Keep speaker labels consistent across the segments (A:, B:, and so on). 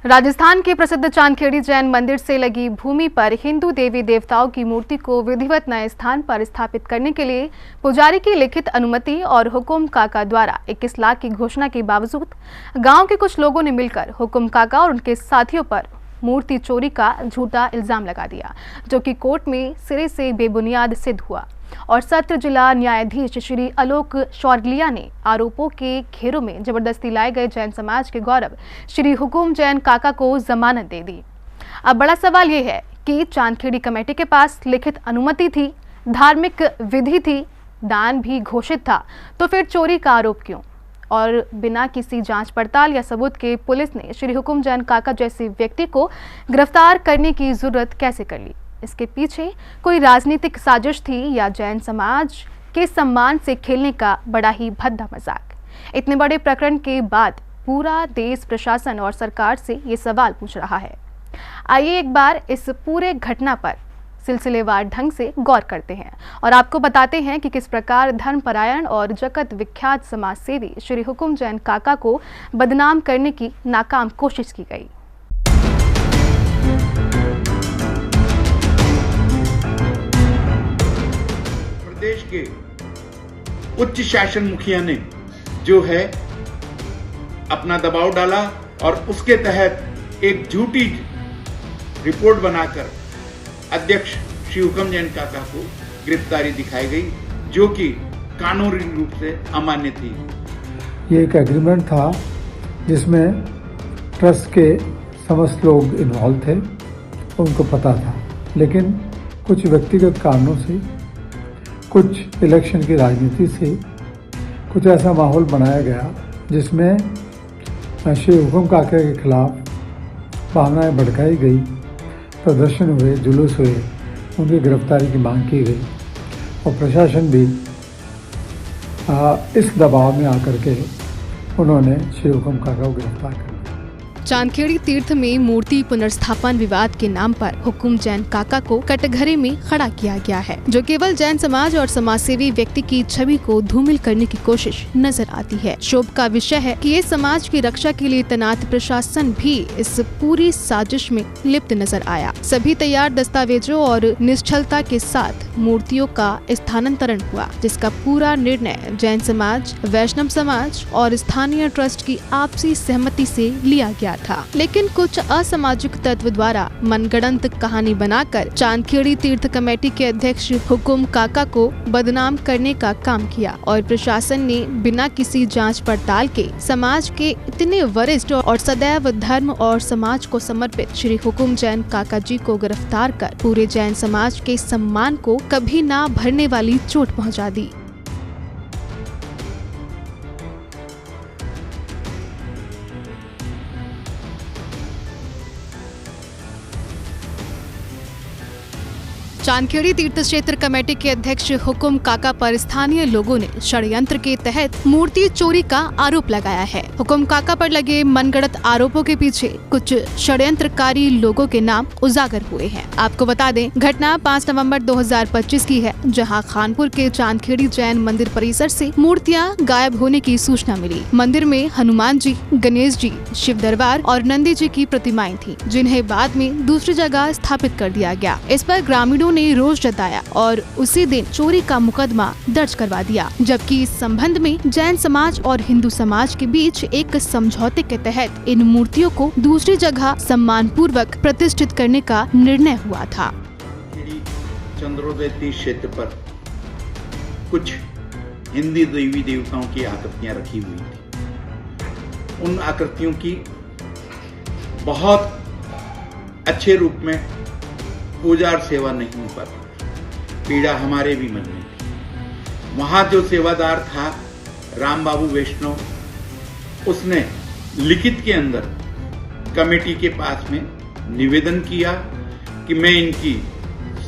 A: राजस्थान के प्रसिद्ध चांदखेड़ी जैन मंदिर से लगी भूमि पर हिंदू देवी देवताओं की मूर्ति को विधिवत नए स्थान पर स्थापित करने के लिए पुजारी की लिखित अनुमति और हुकुम काका द्वारा 21 लाख की घोषणा के बावजूद गांव के कुछ लोगों ने मिलकर हुकुम काका और उनके साथियों पर मूर्ति चोरी का झूठा इल्जाम लगा दिया, जो कि कोर्ट में सिरे से बेबुनियाद सिद्ध हुआ और सत्र जिला न्यायाधीश श्री आलोक शौरलिया ने आरोपों के घेरों में जबरदस्ती लाए गए जैन समाज के गौरव श्री हुकुम जैन काका को जमानत दे दी। अब बड़ा सवाल ये है कि चांदखेड़ी कमेटी के पास लिखित अनुमति थी, धार्मिक विधि थी, दान भी घोषित था, तो फिर चोरी का आरोप क्यों? और बिना किसी जांच पड़ताल या सबूत के पुलिस ने श्री हुकुम जैन काका जैसे व्यक्ति को गिरफ्तार करने की जरूरत कैसे कर ली? इसके पीछे कोई राजनीतिक साजिश थी या जैन समाज के सम्मान से खेलने का बड़ा ही भद्दा मजाक? इतने बड़े प्रकरण के बाद पूरा देश प्रशासन और सरकार से ये सवाल पूछ रहा है। आइए एक बार इस पूरे घटना पर सिलसिलेवार ढंग से गौर करते हैं और आपको बताते हैं कि किस प्रकार धर्मपरायण और जगत विख्यात समाज सेवी श्री हुकुम जैन काका को बदनाम करने की नाकाम कोशिश की गई।
B: प्रदेश के उच्च शासन मुखिया ने जो है अपना दबाव डाला और उसके तहत एक झूठी रिपोर्ट बनाकर अध्यक्ष श्री हुकुम जैन काका को गिरफ्तारी दिखाई गई, जो कि कानूनी रूप से अमान्य थी।
C: ये एक एग्रीमेंट था जिसमें ट्रस्ट के समस्त लोग इन्वॉल्व थे, उनको पता था, लेकिन कुछ व्यक्तिगत कारणों से, कुछ इलेक्शन की राजनीति से कुछ ऐसा माहौल बनाया गया जिसमें श्री हुकुम काका के खिलाफ भावनाएं भड़काई गई, प्रदर्शन हुए, जुलूस हुए, उनकी गिरफ्तारी की मांग की गई और प्रशासन भी इस दबाव में आकर के उन्होंने श्री हुकुम काका को गिरफ्तार कर लिया।
A: चांदखेड़ी तीर्थ में मूर्ति पुनर्स्थापन विवाद के नाम पर हुकुम जैन काका को कटघरे में खड़ा किया गया है, जो केवल जैन समाज और समाजसेवी व्यक्ति की छवि को धूमिल करने की कोशिश नजर आती है। शोभ का विषय है कि ये समाज की रक्षा के लिए तैनात प्रशासन भी इस पूरी साजिश में लिप्त नजर आया। सभी तैयार दस्तावेजों और निश्चलता के साथ मूर्तियों का स्थानांतरण हुआ, जिसका पूरा निर्णय जैन समाज, वैष्णव समाज और स्थानीय ट्रस्ट की आपसी सहमति से लिया गया था। लेकिन कुछ असामाजिक तत्व द्वारा मनगढ़ंत कहानी बनाकर चांदखेड़ी तीर्थ कमेटी के अध्यक्ष हुकुम काका को बदनाम करने का काम किया और प्रशासन ने बिना किसी जांच पड़ताल के समाज के इतने वरिष्ठ और सदैव धर्म और समाज को समर्पित श्री हुकुम जैन काका जी को गिरफ्तार कर पूरे जैन समाज के सम्मान को कभी ना भरने वाली चोट पहुंचा दी। चांदखेड़ी तीर्थ क्षेत्र कमेटी के अध्यक्ष हुकुम काका पर स्थानीय लोगों ने षड्यंत्र के तहत मूर्ति चोरी का आरोप लगाया है। हुकुम काका पर लगे मनगढ़ंत आरोपों के पीछे कुछ षड्यंत्रकारी लोगों के नाम उजागर हुए हैं। आपको बता दें, घटना 5 नवंबर 2025 की है, जहां खानपुर के चांदखेड़ी जैन मंदिर परिसर से मूर्तियां गायब होने की सूचना मिली। मंदिर में हनुमान जी, गणेश जी, शिव दरबार और नंदी जी की प्रतिमाएं थी, जिन्हें बाद में दूसरी जगह स्थापित कर दिया गया। इस पर ग्रामीणों ने रोष जताया और उसी दिन चोरी का मुकदमा दर्ज करवा दिया, जबकि इस संबंध में जैन समाज और हिंदू समाज के बीच एक समझौते के तहत इन मूर्तियों को दूसरी जगह सम्मान पूर्वक प्रतिष्ठित करने का निर्णय हुआ था।
B: चंद्रोदय तीर्थ क्षेत्र पर कुछ हिंदी देवी देवताओं की आकृतियां रखी हुई थी। उन आकृतियों की बहुत अच्छे रूप में पूजा और सेवा नहीं हो पाती, पीड़ा हमारे भी मन में थी। वहां जो सेवादार था राम बाबू वैष्णव, उसने लिखित के अंदर कमेटी के पास में निवेदन किया कि मैं इनकी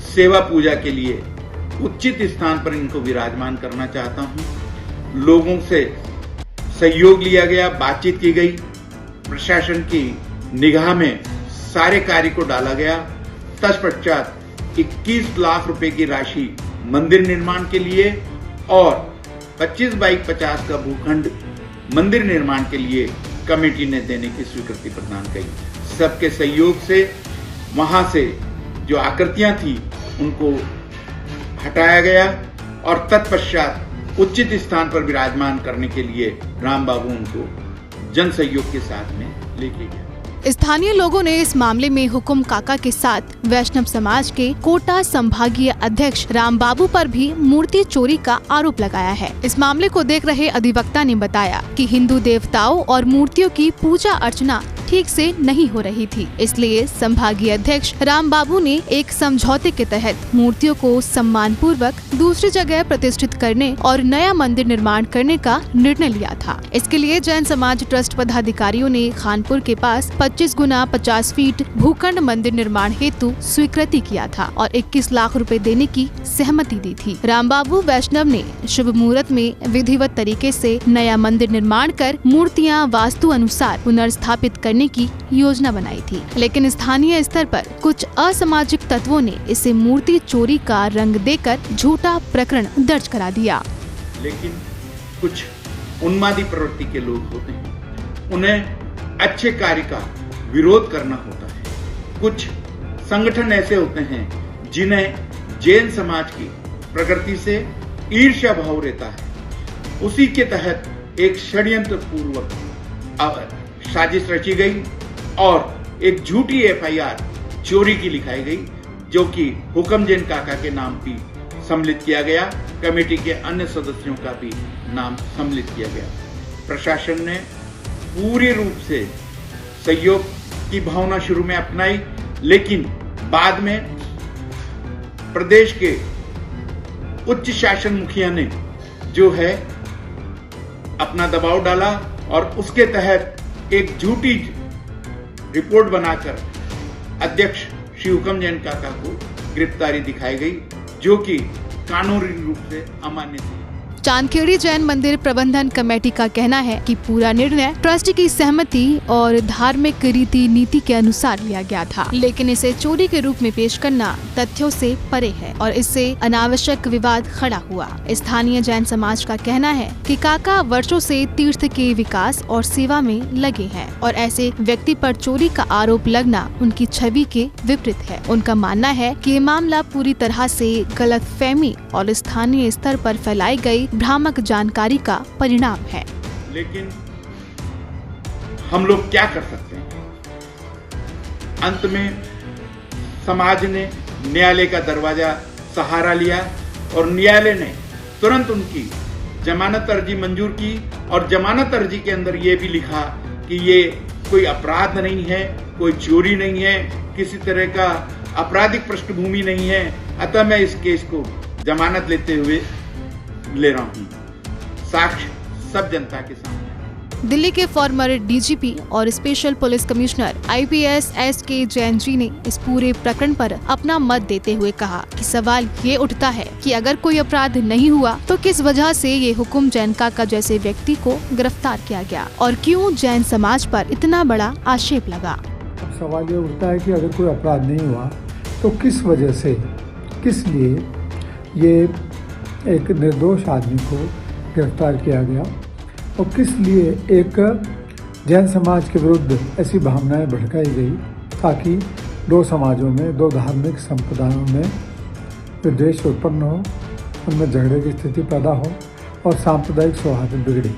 B: सेवा पूजा के लिए उचित स्थान पर इनको विराजमान करना चाहता हूं। लोगों से सहयोग लिया गया, बातचीत की गई, प्रशासन की निगाह में सारे कार्य को डाला गया। तत्पश्चात 21 लाख रुपए की राशि मंदिर निर्माण के लिए और 25 बाई 50 का भूखंड मंदिर निर्माण के लिए कमेटी ने देने की स्वीकृति प्रदान की। सबके सहयोग से वहां से जो आकृतियां थी उनको हटाया गया और तत्पश्चात उचित स्थान पर विराजमान करने के लिए राम बाबू उनको जन सहयोग के साथ में लेके गया।
A: स्थानीय लोगों ने इस मामले में हुकुम काका के साथ वैष्णव समाज के कोटा संभागीय अध्यक्ष राम बाबू पर भी मूर्ति चोरी का आरोप लगाया है। इस मामले को देख रहे अधिवक्ता ने बताया कि हिंदू देवताओं और मूर्तियों की पूजा अर्चना ठीक से नहीं हो रही थी, इसलिए संभागीय अध्यक्ष राम बाबू ने एक समझौते के तहत मूर्तियों को सम्मान पूर्वक दूसरी जगह प्रतिष्ठित करने और नया मंदिर निर्माण करने का निर्णय लिया था। इसके लिए जैन समाज ट्रस्ट पदाधिकारियों ने खानपुर के पास 25 गुना 50 फीट भूखंड मंदिर निर्माण हेतु स्वीकृति किया था और 21 लाख रुपए देने की सहमति दी थी। राम बाबू वैष्णव ने शुभ मुहूर्त में विधिवत तरीके से नया मंदिर निर्माण कर मूर्तियां वास्तु अनुसार पुनर्स्थापित करने की योजना बनाई थी, लेकिन स्थानीय स्तर पर कुछ असामाजिक तत्वों ने इसे मूर्ति चोरी का रंग देकर झूठा प्रकरण दर्ज करा दिया।
B: लेकिन कुछ उन्मादी प्रवृत्ति के लोग होते हैं, उन्हें अच्छे कार्य का विरोध करना होता है। कुछ संगठन ऐसे होते हैं जिन्हें जैन समाज की प्रकृति से ईर्ष्या भाव रहता है। उसी के तहत एक षड्यंत्र पूर्वक साजिश रची गई और एक झूठी एफआईआर चोरी की लिखाई गई, जो कि हुक्म जैन काका के नाम भी सम्मिलित किया गया। कमेटी के अन्य सदस्यों का भी नाम सम्मिलित किया गया। प्रशासन ने पूरी रूप से सहयोग की भावना शुरू में अपनाई, लेकिन बाद में प्रदेश के उच्च शासन मुखिया ने जो है अपना दबाव डाला और उसके तहत एक झूठी रिपोर्ट बनाकर अध्यक्ष श्री हुक्म जैन काका को गिरफ्तारी दिखाई गई, जो कि कानूनी रूप से अमान्य थी।
A: चांदखेड़ी जैन मंदिर प्रबंधन कमेटी का कहना है कि पूरा निर्णय ट्रस्ट की सहमति और धार्मिक रीति नीति के अनुसार लिया गया था, लेकिन इसे चोरी के रूप में पेश करना तथ्यों से परे है और इससे अनावश्यक विवाद खड़ा हुआ। स्थानीय जैन समाज का कहना है कि काका वर्षों से तीर्थ के विकास और सेवा में लगे हैं और ऐसे व्यक्ति पर चोरी का आरोप लगना उनकी छवि के विपरीत है। उनका मानना है कि ये मामला पूरी तरह से गलतफहमी और स्थानीय स्तर पर फैलाई गई भ्रामक जानकारी का परिणाम है।
B: लेकिन हम लोग क्या कर सकते हैं? अंत में समाज ने न्यायालय का दरवाजा सहारा लिया और न्यायालय ने तुरंत उनकी जमानत अर्जी मंजूर की और जमानत अर्जी के अंदर ये भी लिखा कि ये कोई अपराध नहीं है, कोई चोरी नहीं है, किसी तरह का आपराधिक पृष्ठभूमि नहीं है। अतः मैं इस केस को जमानत लेते हुए ले रहा हूँ। साक्ष्य सब जनता के सामने।
A: दिल्ली के फॉर्मर डीजीपी और special police commissioner IPS S K Jain ji ने इस पूरे प्रकरण पर अपना मत देते हुए कहा कि सवाल ये उठता है कि अगर कोई अपराध नहीं हुआ तो किस वजह से ये हुकुम जैन काका जैसे व्यक्ति को गिरफ्तार किया गया और क्यों जैन समाज पर इतना बड़ा आक्षेप लगा।
C: अब सवाल ये उठता है कि अगर कोई अपराध नहीं हुआ तो किस वजह से, किस लिए ये एक निर्दोष आदमी को गिरफ्तार किया गया और किस लिए एक जैन समाज के विरुद्ध ऐसी भावनाएं भड़काई गई ताकि दो समाजों में, दो धार्मिक संप्रदायों में विद्वेष उत्पन्न हो, उनमें झगड़े की स्थिति पैदा हो और सांप्रदायिक सौहार्द बिगड़े।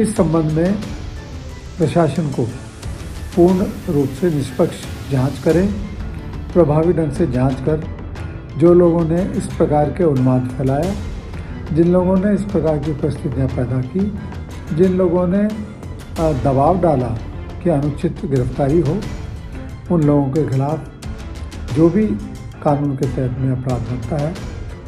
C: इस संबंध में प्रशासन को पूर्ण रूप से निष्पक्ष जांच करें, प्रभावी ढंग से जांच कर जो लोगों ने इस प्रकार के उन्माद फैलाया, जिन लोगों ने इस प्रकार की परिस्थितियाँ पैदा की, जिन लोगों ने दबाव डाला कि अनुचित गिरफ्तारी हो, उन लोगों के खिलाफ जो भी कानून के तहत में अपराध बनता है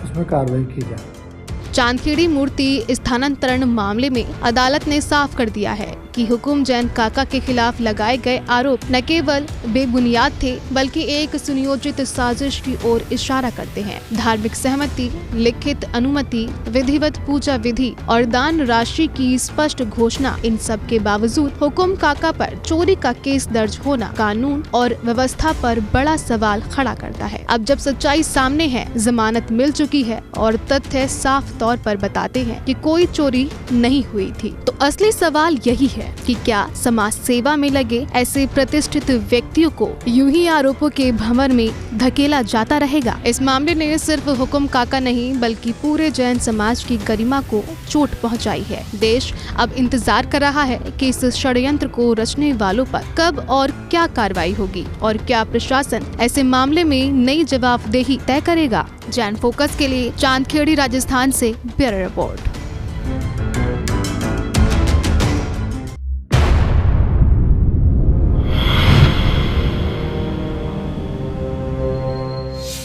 C: उसमें कार्रवाई की जाए।
A: चांदखेड़ी मूर्ति स्थानांतरण मामले में अदालत ने साफ कर दिया है कि हुकुम जैन काका के खिलाफ लगाए गए आरोप न केवल बेबुनियाद थे बल्कि एक सुनियोजित साजिश की ओर इशारा करते हैं। धार्मिक सहमति, लिखित अनुमति, विधिवत पूजा विधि और दान राशि की स्पष्ट घोषणा, इन सब के बावजूद हुकुम काका पर चोरी का केस दर्ज होना कानून और व्यवस्था पर बड़ा सवाल खड़ा करता है। अब जब सच्चाई सामने है, जमानत मिल चुकी है और तथ्य साफ तौर पर बताते हैं कि कोई चोरी नहीं हुई थी, तो असली सवाल यही है है कि क्या समाज सेवा में लगे ऐसे प्रतिष्ठित व्यक्तियों को यूं ही आरोपों के भंवर में धकेला जाता रहेगा। इस मामले ने सिर्फ हुकुम काका नहीं बल्कि पूरे जैन समाज की गरिमा को चोट पहुंचाई है। देश अब इंतजार कर रहा है कि इस षड्यंत्र को रचने वालों पर कब और क्या कार्रवाई होगी और क्या प्रशासन ऐसे मामले में नई जवाबदेही तय करेगा। जैन फोकस के लिए चांदखेड़ी राजस्थान से ब्यूरो रिपोर्ट।